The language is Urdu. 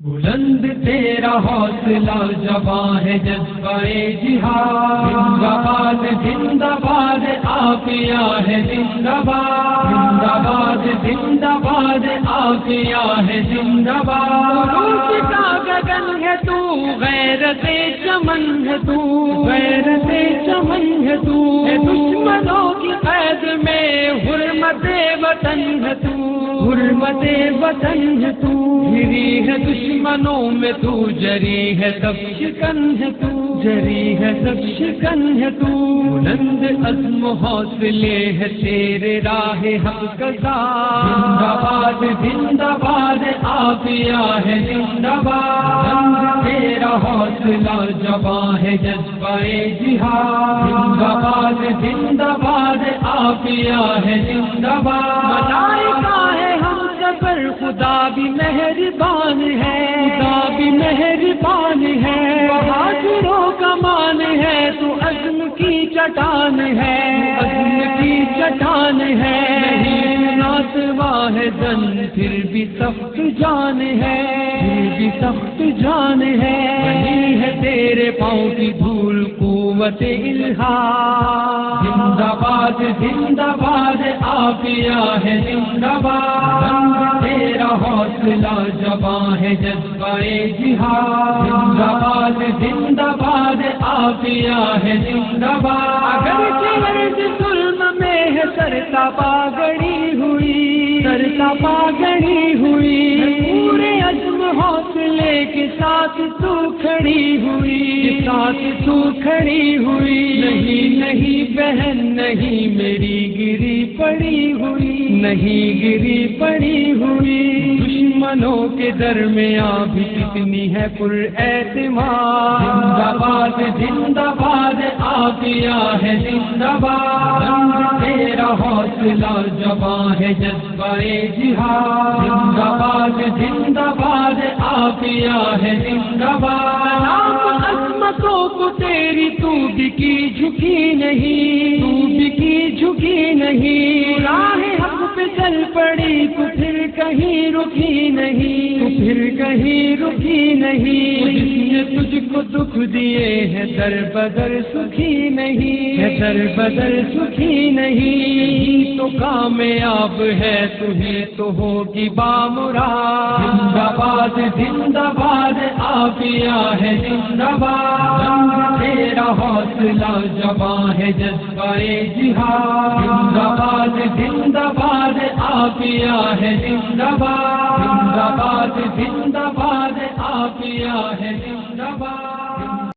بلند تیرا حوصلہ جواں ہے جذبہ جہاد، زندہ باد زندہ باد آقیا ہے زندہ باد، زندہ باد زندہ باد آقیا ہے زندہ باد۔ روح کا گگن ہے تو غیرت چمن ہے تو، غیرت چمن ہے تو، دشمنوں کی قید میں حرمت وطن ہے تو، حرمت وطن ہے تو، گری ہے دشمنوں میں تو، جری ہے سب شکن ہے تو، جری ہے سب شکن ہے تو، بلند عزم حوصلے ہے تیرے راہ حق کا زندہ باد زندہ باد آقیا ہے زندہ باد، بلند تیرا حوصلہ جواں ہے جذبہ جہاد، زندہ باد زندہ باد آقیا ہے زندہ باد۔ ملائکہ ہے ہم پر خدا بھی مہربان ہے، خدا بھی مہربان ہے، بہادروں کا مان ہے تو عزم کی چٹان ہے، عزم کی چٹان ہے، نہیں ناتوا ہے زن پھر بھی سخت جان ہے، پھر بھی سخت جان ہے، نہیں ہے تیرے پاؤں کی دھول قوت الہام، زندہ باد زندہ باد آقیا ہے زندہ باد، تیرا حوصلہ جواں ہے جذبہ جہاد، زندہ باد زندہ باد آقیا ہے زندہ باد۔ اگر عرض ظلم میں ہے سرتا پاگڑی ہوئی، سرتا پاگڑی ہوئی، پورے عزم حوصلے کے ساتھ تو کھڑی ہوئی، ساتھ تو کھڑی ہوئی، نہیں نہیں بہن نہیں میری گری پڑی ہوئی، نہیں گری پڑی ہوئی، دشمنوں کے درمیان بھی کتنی ہے پر اعتماد، زندہ باد زندہ باد آقیا ہے زندہ باد، تیرا حوصلہ جواں ہے جذبہ جہاد، زندہ باد زندہ باد آقیا ہے زندہ باد۔ عظمتوں کو تیری تو بھی کی جھکی نہیں، تو بھی کی جھکی نہیں، راہ حق پہ چل پڑی تو پھر کہیں رکی نہیں، تو پھر کہیں رکی نہیں، جس نے تجھ کو دکھ دیے ہے در بدر سکھی نہیں، ہے در بدر سکھی نہیں، تو کامیاب ہے تو ہی تو ہوگی بامراد، زندہ باد زندہ باد آقیا ہے زندہ باد، تیرا حوصلہ جواں ہے جذبہ جہاد، زندہ باد زندہ باد آقیا ہے زندہ باد، زندہ باد زندہ باد آقیا ہے زندہ باد۔